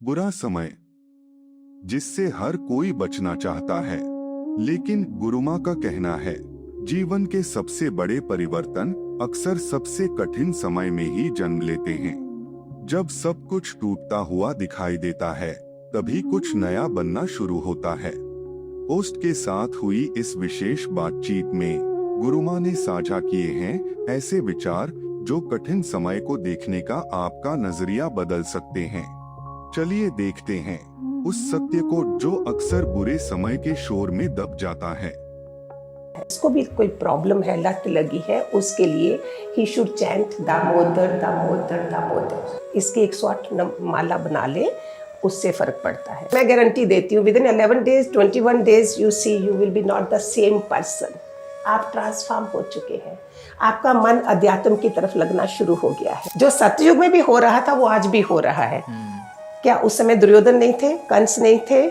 बुरा समय जिससे हर कोई बचना चाहता है, लेकिन गुरुमा का कहना है जीवन के सबसे बड़े परिवर्तन अक्सर सबसे कठिन समय में ही जन्म लेते हैं। जब सब कुछ टूटता हुआ दिखाई देता है, तभी कुछ नया बनना शुरू होता है। होस्ट के साथ हुई इस विशेष बातचीत में गुरुमा ने साझा किए हैं ऐसे विचार जो कठिन समय को देखने का आपका नजरिया बदल सकते हैं। चलिए देखते हैं उस सत्य को जो अक्सर बुरे समय के शोर में दब जाता है। उसको भी कोई प्रॉब्लम है, लत लगी है, उसके लिए ही शुड चैंट दामोदर दामोदर दामोदर। इसकी 108 माला बना ले, उससे फर्क पड़ता है। मैं गारंटी देती हूँ within 11 days 21 days you see you will be not the same person. आप ट्रांसफॉर्म हो चुके हैं। आपका मन अध्यात्म की तरफ लगना शुरू हो गया है। जो सतयुग में भी हो रहा था वो आज भी हो रहा है। क्या उस समय दुर्योधन नहीं थे, कंस नहीं थे,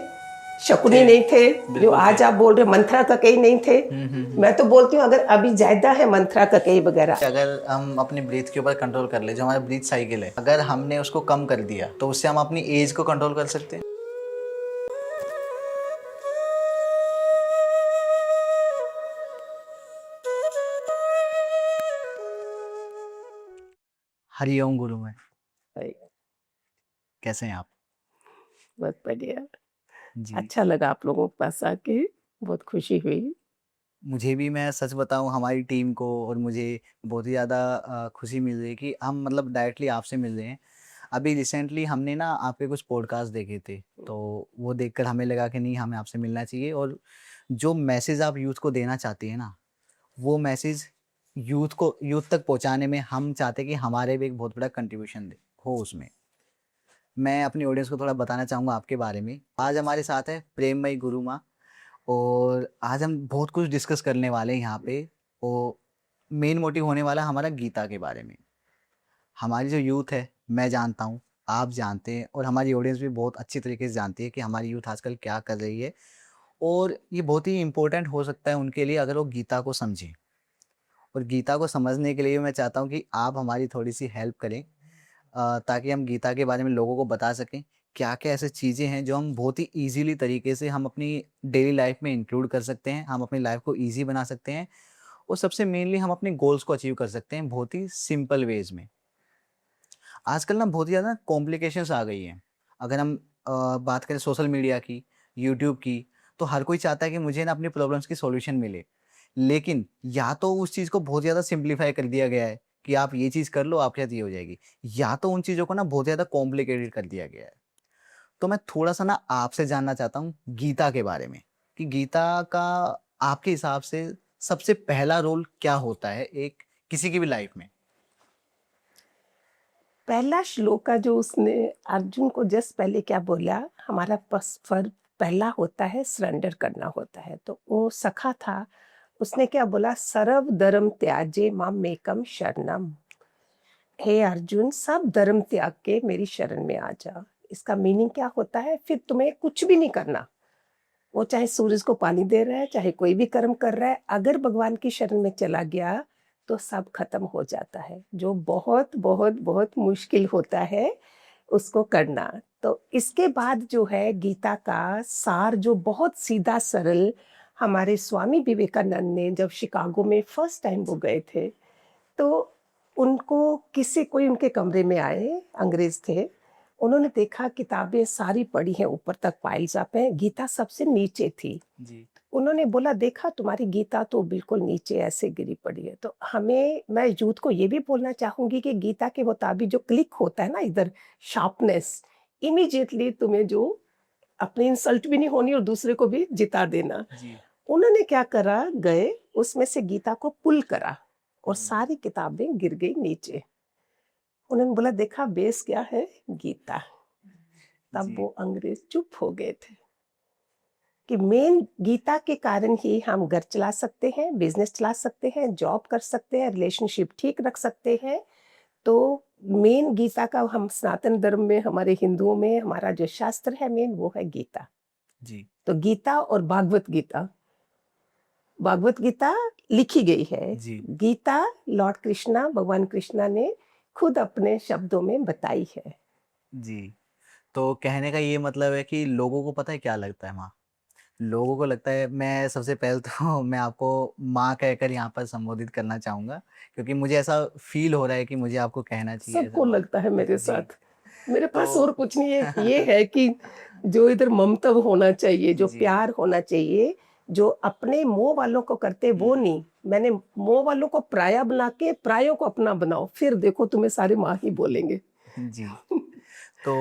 शकुनी नहीं थे, जो आज आप बोल रहे मंथरा ककई नहीं थे। मैं तो बोलती हूँ अगर अभी ज्यादा है मंथरा ककई वगैरह। अगर हम अपनी ब्रीथ के ऊपर कंट्रोल कर ले, जो हमारा ब्रीथ साइकिल है, अगर हमने उसको कम कर दिया तो उससे हम अपनी एज को कंट्रोल कर सकते हैं। हरिओम गुरु में कैसे हैं आप? बहुत बढ़िया, जी। अच्छा लगा आप लोगों के पास आके, बहुत खुशी हुई। मुझे भी, मैं सच बताऊं, हमारी टीम को और मुझे बहुत ही ज़्यादा खुशी मिल रही है कि हम मतलब डायरेक्टली आपसे मिल रहे हैं। अभी रिसेंटली हमने ना आपके कुछ पॉडकास्ट देखे थे, तो वो देखकर हमें लगा कि नहीं, हमें आपसे मिलना चाहिए। और जो मैसेज आप यूथ को देना चाहती हैं ना, वो मैसेज यूथ तक पहुंचाने में हम चाहते हैं कि हमारे भी एक बहुत बड़ा कंट्रीब्यूशन हो उसमें। मैं अपनी ऑडियंस को थोड़ा बताना चाहूँगा आपके बारे में। आज हमारे साथ है प्रेममयी गुरु माँ, और आज हम बहुत कुछ डिस्कस करने वाले हैं यहाँ पे। और मेन मोटिव होने वाला हमारा गीता के बारे में। हमारी जो यूथ है, मैं जानता हूँ, आप जानते हैं, और हमारी ऑडियंस भी बहुत अच्छी तरीके से जानती है कि हमारी यूथ आजकल क्या कर रही है। और ये बहुत ही इम्पोर्टेंट हो सकता है उनके लिए अगर वो गीता को समझें। और गीता को समझने के लिए मैं चाहता हूँ कि आप हमारी थोड़ी सी हेल्प करें, ताकि हम गीता के बारे में लोगों को बता सकें क्या क्या ऐसी चीज़ें हैं जो हम बहुत ही ईजीली तरीके से हम अपनी डेली लाइफ में इंक्लूड कर सकते हैं, हम अपनी लाइफ को ईजी बना सकते हैं, और सबसे मेनली हम अपने गोल्स को अचीव कर सकते हैं बहुत ही सिंपल वेज में। आजकल ना बहुत ही ज़्यादा कॉम्प्लिकेशंस आ गई हैं। अगर हम बात करें सोशल मीडिया की, यूट्यूब की, तो हर कोई चाहता है कि मुझे ना अपनी प्रॉब्लम्स की सॉल्यूशन मिले। लेकिन या तो उस चीज़ को बहुत ज़्यादा सिंप्लीफाई कर दिया गया है कि आप ये चीज़ कर लो, आपके साथ ये हो जाएगी, या तो उन चीज़ों को ना बहुत ज़्यादा कॉम्प्लिकेटेड कर दिया गया है। तो मैं थोड़ा-सा ना आपसे जानना चाहता हूँ गीता के बारे में, कि गीता का आपके हिसाब से सबसे पहला रोल क्या होता है एक किसी की भी लाइफ में? पहला श्लोक का जो उसने अर्जुन को जस्ट पहले क्या बोला, हमारा पहला होता है सरेंडर करना होता है। तो वो सखा था, उसने क्या बोला, सर्व धर्म त्याजे मामेकम शरणम। हे अर्जुन, सब धर्म त्याग के मेरी शरण में आ जा। इसका मीनिंग क्या होता है, फिर तुम्हें कुछ भी नहीं करना। वो चाहे सूरज को पानी दे रहा है, चाहे कोई भी कर्म कर रहा है, अगर भगवान की शरण में चला गया तो सब खत्म हो जाता है, जो बहुत बहुत बहुत मुश्किल होता है उसको करना। तो इसके बाद जो है गीता का सार, जो बहुत सीधा सरल, हमारे स्वामी विवेकानंद ने जब शिकागो में फर्स्ट टाइम वो गए थे, तो उनको कोई उनके कमरे में आए, अंग्रेज थे। उन्होंने देखा किताबें सारी पड़ी हैं, ऊपर तक पाइल्स अप हैं, गीता सबसे नीचे थी। जी। उन्होंने बोला, देखा तुम्हारी गीता तो बिल्कुल नीचे ऐसे गिरी पड़ी है। तो मैं यूथ को ये भी बोलना चाहूंगी कि गीता के मुताबिक जो क्लिक होता है ना इधर, शार्पनेस, इमीडिएटली तुम्हें जो अपनी इंसल्ट भी नहीं होनी और दूसरे को भी जिता देना। जी। उन्होंने क्या करा, गए उसमें से गीता को पुल करा और सारी किताबें गिर गई नीचे। उन्होंने बोला, देखा बेस क्या है, गीता। तब जी। वो अंग्रेज चुप हो गए थे कि मेन गीता के कारण ही हम घर चला सकते हैं, बिजनेस चला सकते हैं, जॉब कर सकते हैं, रिलेशनशिप ठीक रख सकते हैं। तो मेन गीता का, हम सनातन धर्म में, हमारे हिंदुओं में हमारा जो शास्त्र है मेन, वो है गीता। जी। तो गीता और भागवत गीता, भागवत गीता लिखी गई है। जी। गीता लॉर्ड कृष्णा, भगवान कृष्णा ने खुद अपने शब्दों में बताई है। जी। तो कहने का ये मतलब है कि लोगों को पता है क्या लगता है माँ, लोगों को लगता है, मैं सबसे पहले तो मैं आपको माँ कहकर यहाँ पर संबोधित करना चाहूँगा, क्योंकि मुझे ऐसा फ़ील हो रहा है कि मुझे आपको कहना चाहिए एज़ अ सबको माँ। लगता है मेरे जी, साथ। मेरे पास और तो कुछ नहीं है, ये है कि जो इधर ममता होना चाहिए, जो जी, प्यार होना चाहिए, जो अपने मोह वालों को करते वो हुँ, नहीं। मैंने मोह वालों को पराया बना के परायों को अपना बनाओ, फिर देखो तुम्हें सारे माँ ही बोलेंगे। जी। तो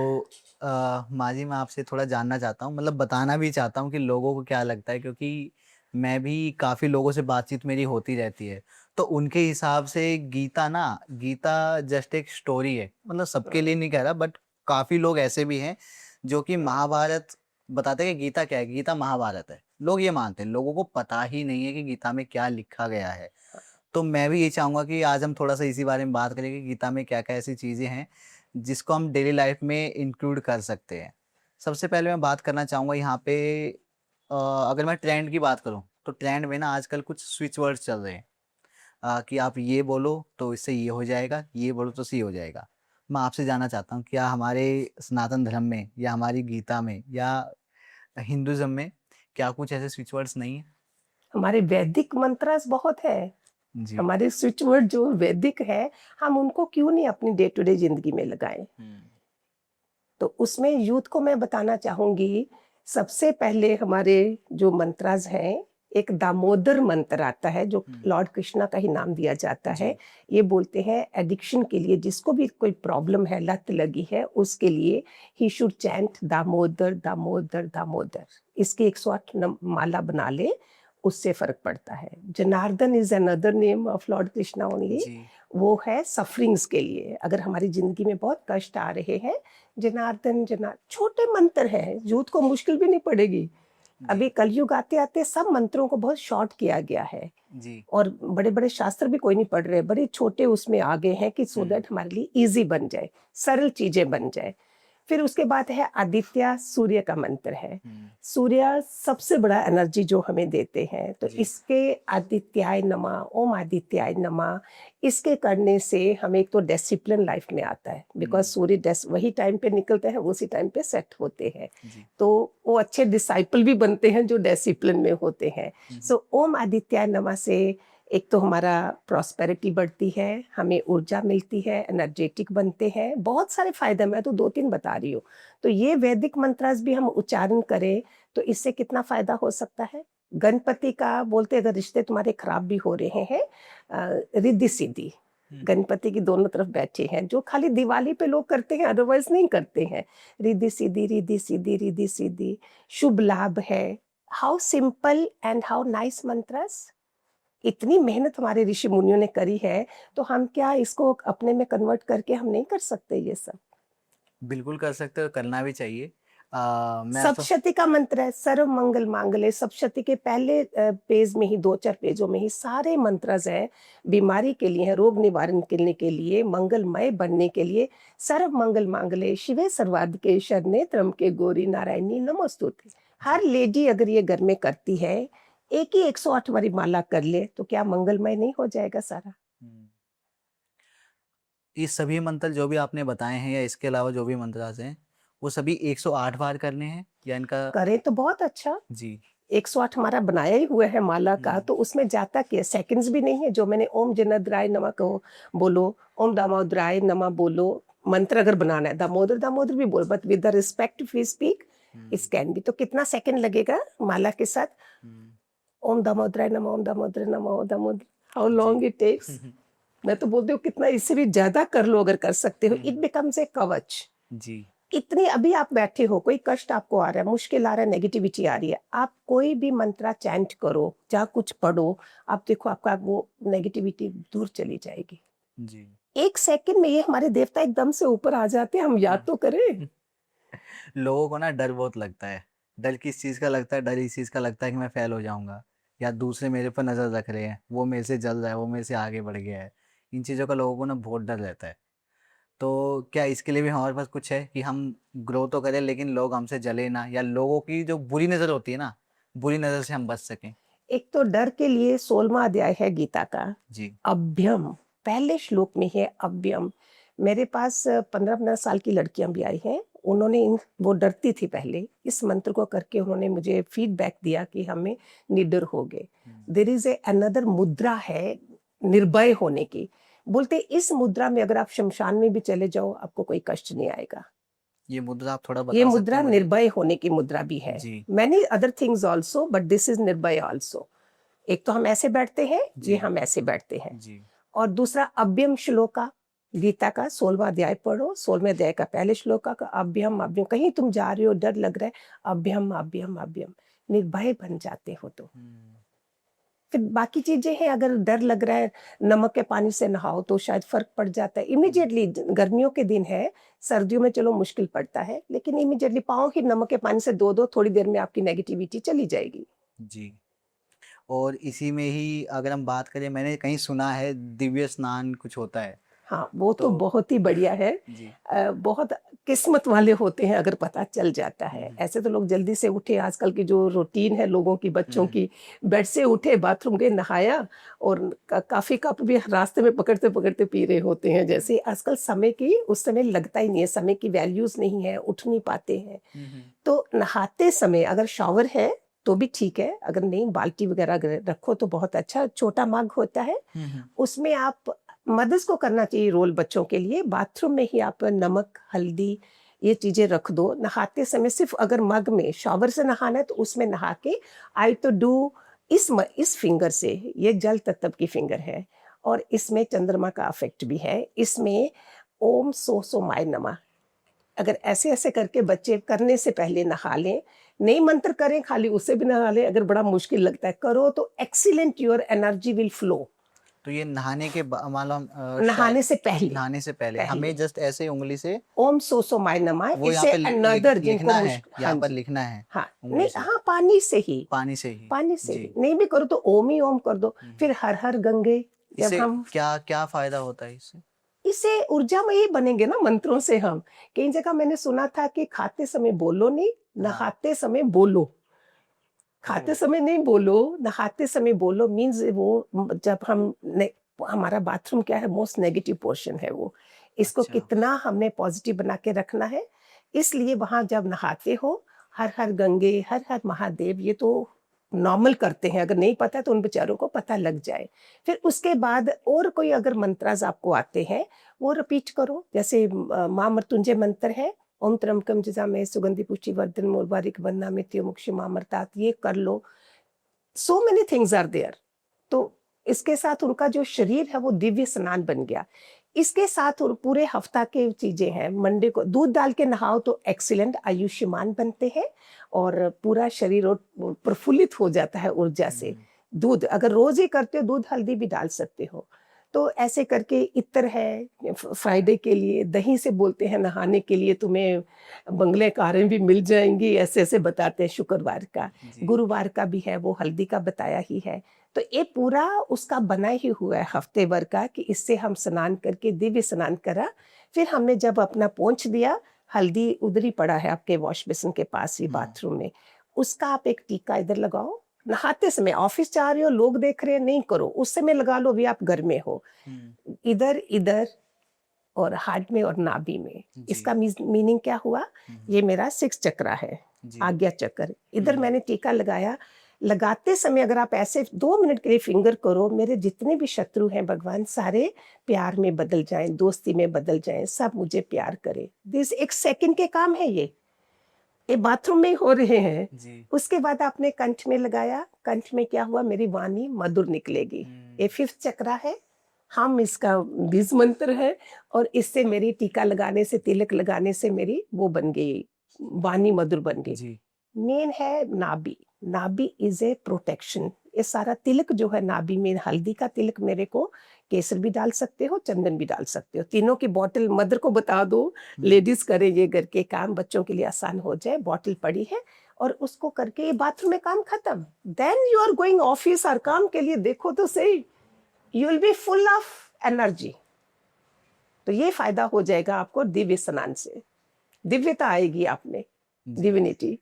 माँ जी, मैं आपसे थोड़ा जानना चाहता हूँ, मतलब बताना भी चाहता हूँ कि लोगों को क्या लगता है, क्योंकि मैं भी काफ़ी लोगों से बातचीत मेरी होती रहती है। तो उनके हिसाब से गीता जस्ट एक स्टोरी है। मतलब सबके लिए नहीं कह रहा, बट काफ़ी लोग ऐसे भी हैं जो कि महाभारत बताते हैं कि गीता क्या है? गीता महाभारत है। लोग ये मानते हैं, लोगों को पता ही नहीं है कि गीता में क्या लिखा गया है। तो मैं भी ये चाहूँगा कि आज हम थोड़ा-सा इसी बारे में बात करें कि गीता में क्या-क्या ऐसी चीज़ें हैं, जिसको हम डेली लाइफ में इंक्लूड कर सकते हैं। सबसे पहले मैं बात करना चाहूँगा यहाँ पे, अगर मैं ट्रेंड की बात करूँ, तो ट्रेंड में ना आजकल कुछ स्विच वर्ड्स चल रहे हैं, कि आप ये बोलो तो इससे ये हो जाएगा, ये बोलो तो इससे ये हो जाएगा। मैं आपसे जानना चाहता हूँ, क्या हमारे सनातन धर्म में या हमारी गीता में या हिंदुइज़्म में क्या कुछ ऐसे स्विच वर्ड्स नहीं हैं? हमारे वैदिक मंत्रास बहुत है। जी। हमारे स्विच वर्ड जो वैदिक है, हम उनको क्यों नहीं अपनी डे टू डे ज़िंदगी में लगाएँ? हुँ, तो उसमें यूथ को मैं बताना चाहूँगी, सबसे पहले हमारे जो मंत्रास हैं, एक दामोदर मंत्र आता है जो हुँ, लॉर्ड कृष्णा का ही नाम दिया जाता है। जी, ये बोलते हैं एडिक्शन के लिए, जिसको भी कोई प्रॉब्लम है, लत लगी है, उसके लिए ही शुड चैंट दामोदर, दामोदर, दामोदर। इसकी 108 माला बना ले, उससे फ़र्क पड़ता है। Janardan is another name of lord Krishna only. जी। वो है सफरिंग्स के लिए। अगर हमारी ज़िंदगी में बहुत कष्ट आ रहे हैं, जनार्दन छोटे मंत्र हैं, यूथ को मुश्किल भी नहीं पड़ेगी। जी, अभी कलयुग आते-आते सब मंत्रों को बहुत शॉर्ट किया गया है जी। और बड़े-बड़े शास्त्र भी कोई नहीं पढ़ रहे, बड़े छोटे उसमें आ गए हैं कि सो हुँ, दैट हमारे लिए ईज़ी बन जाए, सरल चीज़ें बन जाए। फिर उसके बाद है आदित्य, सूर्य का मंत्र है। हुँ, सूर्य सबसे बड़ा एनर्जी जो हमें देते हैं, तो जी, इसके आदित्याय नमः, ओम आदित्याय नमः, इसके करने से हमें एक तो डिसिप्लिन लाइफ में आता है, बिकॉज़ हुँ, सूर्य वही टाइम पे निकलते हैं, उसी टाइम पे सेट होते हैं। जी, तो वो अच्छे डिसाइपल भी बनते हैं जो डिसिप्लिन में होते हैं। हुँ, सो ओम आदित्याय नमः से एक तो हमारा प्रॉस्पेरिटी बढ़ती है, हमें ऊर्जा मिलती है, एनर्जेटिक बनते हैं, बहुत सारे फ़ायदे, मैं तो 2-3 बता रही हूँ। तो ये वैदिक मंत्रास भी हम उच्चारण करें, तो इससे कितना फ़ायदा हो सकता है? गणपति का बोलते अगर रिश्ते तुम्हारे खराब भी हो रहे हैं, रिद्धि-सिद्धि, हुँ, गणपति की दोनों तरफ बैठे हैं, जो खाली दिवाली पे लोग करते हैं, अदरवाइज़ नहीं करते हैं। रिद्धि-सिद्धि, रिद्धि-सिद्धि, रिद्धि-सिद्धि, शुभ लाभ है। How simple and how nice mantras. इतनी मेहनत हमारे ऋषि मुनियों ने करी है, तो हम क्या इसको अपने में कन्वर्ट करके हम नहीं कर सकते ये सब? बिल्कुल कर सकते हो, करना भी चाहिए। मैं तो सप्तशती का मंत्र है, सर्व मंगल मांगल्ये। सप्तशती के पहले पेज में ही 2-4 पेजों में ही सारे मंत्रज़ हैं, बीमारी के लिए हैं, रोग निवारण करने के लिए, मंगलमय बनने के लिए। सर्व मंगल मांगल्ये शिवे सर्वार्थिके शरण्ये त्र्यंबके गौरी नारायणी नमोस्तुते। हर जी, लेडी अगर ये घर में करती है, एक ही 108 वाली माला कर ले, तो क्या मंगलमय नहीं हो जाएगा सारा? हुँ। ये सभी मंत्र जो भी आपने बताए हैं या इसके अलावा जो भी मंत्रास हैं, वो सभी 108 बार करने हैं या इनका? करें तो बहुत अच्छा। जी, 108 हमारा बनाया ही हुआ है माला का, हुँ, तो उसमें जाता क्या है, सेकंड्स भी नहीं है। जो मैंने ओम जनार्दनाय नमः कहो बोलो, ओम दामोदराय नमः बोलो, मंत्र अगर बनाना है, दामोदर दामोदर भी बोल, but with the respect if we speak, hmm, it can be. तो कितना सेकंड लगेगा माला के साथ? हुँ, ओम दामोदराय नमः, ओम दामोदराय नमः, ओम दामोदर, हाउ जी। Long it takes? मैं तो बोलती हूँ कितना, इससे भी ज़्यादा कर लो अगर कर सकते हो, हुँ, इट हुँ, बिकम्स ए कवच। जी, इतनी अभी आप बैठे हो, कोई कष्ट आपको आ रहा है, मुश्किल आ रहा है, नेगेटिविटी आ रही है, आप कोई भी मंत्रा चैंट करो, जहाँ कुछ पढ़ो, आप देखो आपका वो नेगेटिविटी दूर चली जाएगी। जी। 1 सेकंड में ये हमारे देवता एकदम से ऊपर आ जाते हैं, हम याद तो करें। हुँ। लोगों को ना डर बहुत लगता है। डर किस चीज़ का लगता है? डर इस चीज़ का लगता है कि मैं फेल हो जाऊँगा या दूसरे मेरे पर नज़र रख रहे हैं, वो मेरे से जल रहा है, वो मेरे से आगे बढ़ गया है। इन चीज़ों का लोगों को ना बहुत डर रहता है। तो क्या इसके लिए भी हमारे पास कुछ है कि हम ग्रो तो करें लेकिन लोग हमसे जले ना, या लोगों की जो बुरी नज़र होती है ना, बुरी नज़र से हम बच सकें? एक तो डर के लिए 16वाँ अध्याय है गीता का, जी। अभ्यम, पहले श्लोक में है अभ्यम। मेरे पास 15-15 साल की लड़कियाँ भी आई हैं, उन्होंने वो डरती थी पहले, इस मंत्र को करके उन्होंने मुझे फीडबैक दिया कि हमें निडर हो गए। देयर इज ए अनदर मुद्रा है निर्भय होने की। बोलते इस मुद्रा में अगर आप शमशान में भी चले जाओ आपको कोई कष्ट नहीं आएगा। ये मुद्रा आप थोड़ा ये बता सकते मुद्रा हैं मुझे? निर्भय होने की मुद्रा भी है। जी। Many other things also, but this is निर्भय आल्सो। एक तो हम ऐसे बैठते हैं, जी। ये हम ऐसे बैठते हैं। जी। और दूसरा अभ्यम श्लोका, गीता का 16वां अध्याय पढ़ो, 16वें अध्याय का पहले श्लोका का अभ्यम अभ्यम, कहीं तुम जा रहे हो डर लग रहा है, अभ्यम अभ्यम अभ्यम, निर्भय बन जाते हो। तो फिर बाकी चीजें हैं, अगर डर लग रहा है नमक के पानी से नहाओ तो शायद फर्क पड़ जाता है इमीडिएटली। गर्मियों के दिन है, सर्दियों में चलो मुश्किल पड़ता है, लेकिन इमीडिएटली पाओ कि नमक के पानी से धो दो, थोड़ी देर में आपकी नेगेटिविटी चली जाएगी। जी। और इसी में ही अगर हम बात करें, मैंने कहीं सुना है दिव्य स्नान कुछ होता है। हाँ, वो तो तो बहुत ही बढ़िया है। जी। बहुत किस्मत वाले होते हैं अगर पता चल जाता है। ऐसे तो लोग जल्दी से उठे, आजकल की जो रूटीन है लोगों की, बच्चों की, बेड से उठे, बाथरूम गए, नहाया और काफी कप भी रास्ते में पकड़ते पकड़ते पी रहे होते हैं। जैसे आजकल समय की, उस समय लगता ही नहीं है, समय की वैल्यूज नहीं है, उठ नहीं पाते हैं। तो नहाते समय अगर शॉवर है तो भी ठीक है, अगर नहीं बाल्टी वगैरह अगर रखो तो बहुत अच्छा। छोटा मग होता है, उसमें आप मदर्स को करना चाहिए रोल बच्चों के लिए, बाथरूम में ही आप नमक हल्दी ये चीजें रख दो। नहाते समय सिर्फ अगर मग में शॉवर से नहाना है तो उसमें नहा के आई तो डू इस फिंगर से, ये जल तत्व की फिंगर है और इसमें चंद्रमा का अफेक्ट भी है। इसमें ओम सो माय नमः, अगर ऐसे ऐसे करके बच्चे करने से पहले नहा लें, नहीं मंत्र करें खाली उससे भी नहा लें, अगर बड़ा मुश्किल लगता है करो तो excellent your energy will flow. तो ये नहाने के मालूम नहाने से पहले, नहाने से पहले हमें जस्ट ऐसे उंगली से ओम सो माय नमः, वो यहाँ इससे पे अनदर जिनको लिखना है, हाँ यहाँ पर जी, लिखना है हाँ उंगली नहीं, से, हाँ पानी से ही, पानी से ही। पानी से जी। ही नहीं भी करो तो ओम ही ओम कर दो। फिर हर हर गंगे, जब इससे हम क्या क्या फायदा होता है इससे? इससे ऊर्जामयी बनेंगे ना मंत्रों से हम। कई जगह मैंने सुना था कि खाते समय बोलो नहीं, नहाते समय बोलो। खाते समय नहीं बोलो, नहाते समय बोलो, मीन्स वो जब हमारा बाथरूम क्या है, मोस्ट नेगेटिव पोर्शन है वो, इसको अच्छा। कितना हमने पॉजिटिव बना के रखना है। इसलिए वहां जब नहाते हो हर हर गंगे हर हर महादेव, ये तो नॉर्मल करते हैं, अगर नहीं पता तो उन बेचारों को पता लग जाए। फिर उसके बाद और कोई अगर मंत्रास आपको आते हैं वो रिपीट करो, जैसे माँ मृत्युंजय मंत्र है, ओम त्र्यंबकम जजामहे सुगंधि पुष्टिवर्धन मुर्वारिक वन्नामित्यो मोक्षमामृतात्, ये कर लो। So many things are there. तो इसके साथ उनका जो शरीर है वो दिव्य स्नान बन गया। इसके साथ और पूरे हफ्ता के चीजें हैं। मंडे को दूध डाल के नहाओ तो एक्सीलेंट आयुष्मान बनते हैं और पूरा शरीर और प्रफुल्लित हो जाता है ऊर्जा से। दूध अगर रोज ही करते हो, दूध हल्दी भी डाल सकते हो। तो ऐसे करके इत्र है फ्राइडे के लिए, दही से बोलते हैं नहाने के लिए, तुम्हें बंगले कारें भी मिल जाएंगी, ऐसे ऐसे बताते हैं। शुक्रवार का, गुरुवार का भी है, वो हल्दी का बताया ही है। तो ये पूरा उसका बना ही हुआ है हफ्ते भर का, कि इससे हम स्नान करके दिव्य स्नान करा। फिर हमने जब अपना पोंछ दिया, हल्दी उधर ही पड़ा है आपके वॉश बेसिन के पास ही बाथरूम में, उसका आप एक टीका इधर लगाओ। नहाते समय, ऑफिस जा रहे हो लोग देख रहे हैं, नहीं करो, उस समय लगा लो भी, आप घर में हो, इधर इधर और हार्ट में और नाभि में। इसका मीनिंग क्या हुआ, ये मेरा 6 चक्रा है, आज्ञा चक्र, इधर मैंने टीका लगाया। लगाते समय अगर आप ऐसे 2 मिनट के लिए फिंगर करो, मेरे जितने भी शत्रु हैं भगवान सारे प्यार में बदल जाएं, दोस्ती में बदल जाएं, सब मुझे प्यार करें। दिस 1 सेकंड के काम है, ये बाथरूम में हो रहे हैं जी। उसके बाद आपने कंठ में लगाया, कंठ में क्या हुआ, मेरी वाणी मधुर निकलेगी। ये 5th चक्रा है, हम इसका बीज मंत्र है, और इससे मेरी टीका लगाने से, तिलक लगाने से मेरी वो बन गई, वाणी मधुर बन गई। मेन है नाभि, नाभि इज ए प्रोटेक्शन। ये सारा तिलक जो है नाभि में, हल्दी का तिलक मेरे को, केसर भी डाल सकते हो, चंदन भी डाल सकते हो, तीनों की बॉटल मदर को बता दो, लेडीज करे ये घर के काम, बच्चों के लिए आसान हो जाए। बॉटल पड़ी है और उसको करके ये बाथरूम में काम खत्म। Then you are going office और काम के लिए, देखो तो सही, you will be full of energy. तो ये फायदा हो जाएगा आपको दिव्य स्नान से, दिव्यता आएगी आप में, डिविनिटी।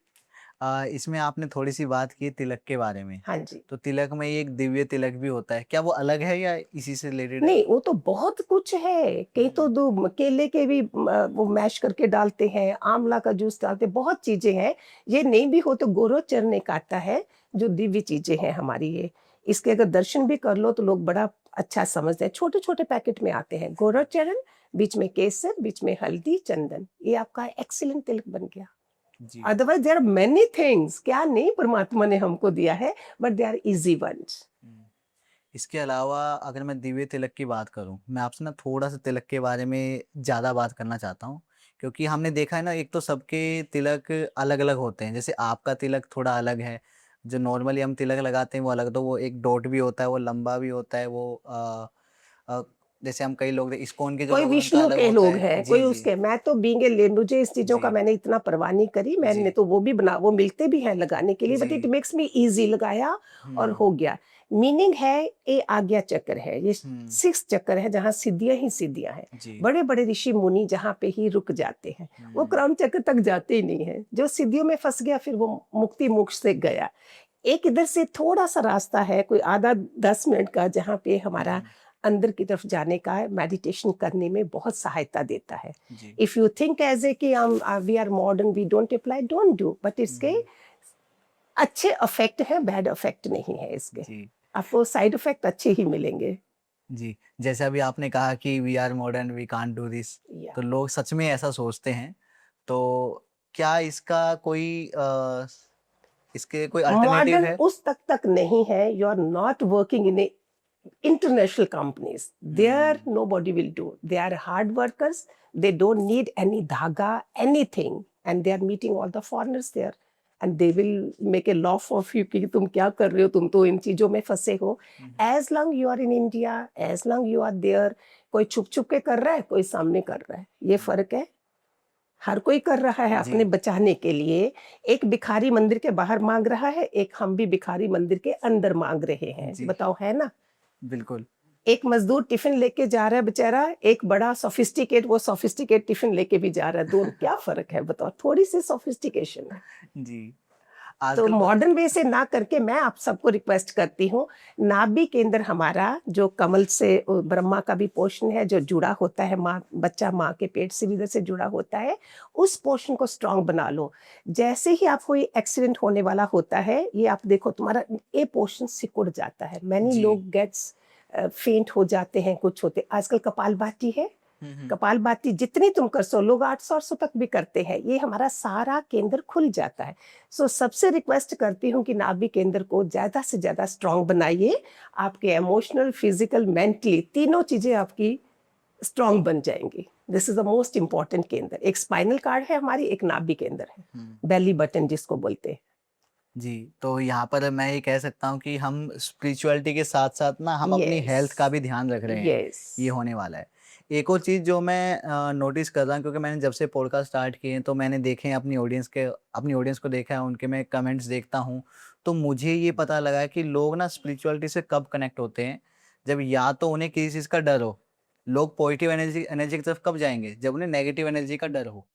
इसमें आपने थोड़ी सी बात की तिलक के बारे में, हाँ जी। तो तिलक में एक दिव्य तिलक भी होता है, क्या वो अलग है या इसी से रिलेटेड है? नहीं, वो तो बहुत कुछ है। कई तो केले के भी वो मैश करके डालते हैं, आंवला का जूस डालते हैं, बहुत चीज़ें हैं। ये नहीं भी हो तो गोरोचरण एक आता है, जो दिव्य चीज़ें हैं हमारी ये। इसके अगर दर्शन भी कर लो तो लोग बड़ा अच्छा समझते हैं। छोटे-छोटे पैकेट में आते हैं। गोरोचरण, बीच में केसर, बीच में हल्दी, चंदन। ये आपका एक्सीलेंट तिलक बन गया। जी। Otherwise there are many things, क्या नहीं परमात्मा ने हमको दिया है, but they are easy ones. हुँ। इसके अलावा अगर मैं दिव्य तिलक की बात करूँ, मैं आपसे ना थोड़ा-सा तिलक के बारे में ज़्यादा बात करना चाहता हूँ, क्योंकि हमने देखा है ना, एक तो सबके तिलक अलग-अलग होते हैं। जैसे आपका तिलक थोड़ा अलग है, जो नॉर्मली हम तिलक लगाते हैं वो अलग, तो वो एक डॉट भी होता है, वो लंबा भी होता है, वो अ, जैसे हम कई लोग इस्कॉन के जो कोई लोग हैं उनका विष्णु अलग के होता लोग है। हैं, जी, कोई जी। उसके, मैं तो बीइंग ए ले मुझे इस चीज़ों का जी, मैंने इतना परवाह नहीं करी, मैंने जी, तो वो भी बना वो मिलते भी हैं लगाने के लिए, बट इट जी। मेक्स मी ईज़ी, लगाया और हुँ, हो गया। मीनिंग है, ये आज्ञा चक्र है, ये हुँ। 6 चक्र है जहाँ सिद्धियाँ ही सिद्धियाँ हैं। जी। बड़े-बड़े ऋषि मुनि जहाँ पे ही रुक जाते हैं, वो हुँ, क्राउन चक्र तक जाते ही नहीं हैं। जो सिद्धियों में फँस गया फिर वो मुक्ति मोक्ष से गया। एक इधर से थोड़ा-सा रास्ता है, कोई आधा 10 मिनट का, जहाँ पे हमारा हुँ। अंदर की तरफ जाने का मेडिटेशन करने में बहुत सहायता देता है। जी। If you think as a कि हम we are modern, we don't apply, don't do, but इसके हुँ। अच्छे इफ़ेक्ट हैं, बैड इफ़ेक्ट नहीं है इसके। जी। आपको साइड इफ़ेक्ट अच्छे ही मिलेंगे। जी, जैसे अभी आपने कहा कि we are modern we can't do this, या तो लोग सच में ऐसा सोचते हैं। तो क्या इसका कोई इसके कोई अल्टरनेटिव मॉडर्न है? उस तक नहीं है, you are not working in a international companies. There hmm, nobody will do. They are hard workers. They don't need any dhaga, anything, and they are meeting all the foreigners there. And they will make a law of you कि तुम क्या कर रहे हो, तुम तो इन चीजों में फंसे हो। हुँ, As long you are in India, as long you are there, कोई छुप छुप के कर रहा है, कोई सामने कर रहा है, ये हुँ। फर्क है। हर कोई कर रहा है जी, अपने बचाने के लिए। एक भिखारी मंदिर के बाहर मांग रहा है, एक हम भी भिखारी मंदिर के अंदर मांग रहे हैं। जी, बताओ, है ना? बिल्कुल। एक मजदूर टिफिन लेके जा रहा है बेचारा, एक बड़ा सोफिस्टिकेट, वो सोफिस्टिकेट टिफिन लेके भी जा रहा है। दोनों क्या फ़र्क है बताओ? थोड़ी-सी सोफिस्टिकेशन है। जी, तो आजकल प मॉडर्न वे से ना करके मैं आप सबको रिक्वेस्ट करती हूँ, नाभि केंद्र हमारा जो कमल से ब्रह्मा का भी पोर्शन है जो जुड़ा होता है, माँ बच्चा माँ के पेट से भी इधर से जुड़ा होता है, उस पोर्शन को स्ट्रॉन्ग बना लो। जैसे ही आपको ये एक्सीडेंट होने वाला होता है, ये आप देखो तुम्हारा ये पोर्शन सिकुड़ जाता है। मैनी जी। लोग गेट्स फेंट हो जाते हैं, कुछ होते, आजकल कपालभाति है, हुँ, हुँ। कपालभाति जितनी तुम कर सो, लोग 800-800 तक भी करते हैं, ये हमारा सारा केंद्र खुल जाता है। सो सबसे रिक्वेस्ट करती हूँ कि नाभि केंद्र को ज़्यादा से ज़्यादा स्ट्रॉन्ग बनाइए। आपके इमोशनल, फिजिकल, मेंटली तीनों चीज़ें आपकी स्ट्रॉन्ग बन जाएंगी। This is the most important केंद्र। एक स्पाइनल कार्ड है हमारी, एक नाभि केंद्र है, हुँ। बेली बटन जिसको बोलते हैं। जी, तो यहाँ पर मैं ये कह सकता हूँ कि हम स्पिरिचुअलिटी के साथ-साथ ना हम अपनी यस, हेल्थ का भी ध्यान रख रहे हैं, यस। ये होने वाला है। एक और चीज़ जो मैं नोटिस कर रहा हूँ, क्योंकि मैंने जब से पॉडकास्ट स्टार्ट किए हैं तो मैंने देखे हैं अपनी ऑडियंस को देखा है, उनके मैं कमेंट्स देखता हूँ, तो मुझे ये पता लगा है कि लोग ना स्पिरिचुअलिटी से कब कनेक्ट होते हैं, जब या तो उन्हें किसी चीज़ का डर हो। लोग पॉजिटिव एनर्जी एनर्जी की तरफ कब जाएँगे? जब उन्हें नेगेटिव एनर्जी का डर हो।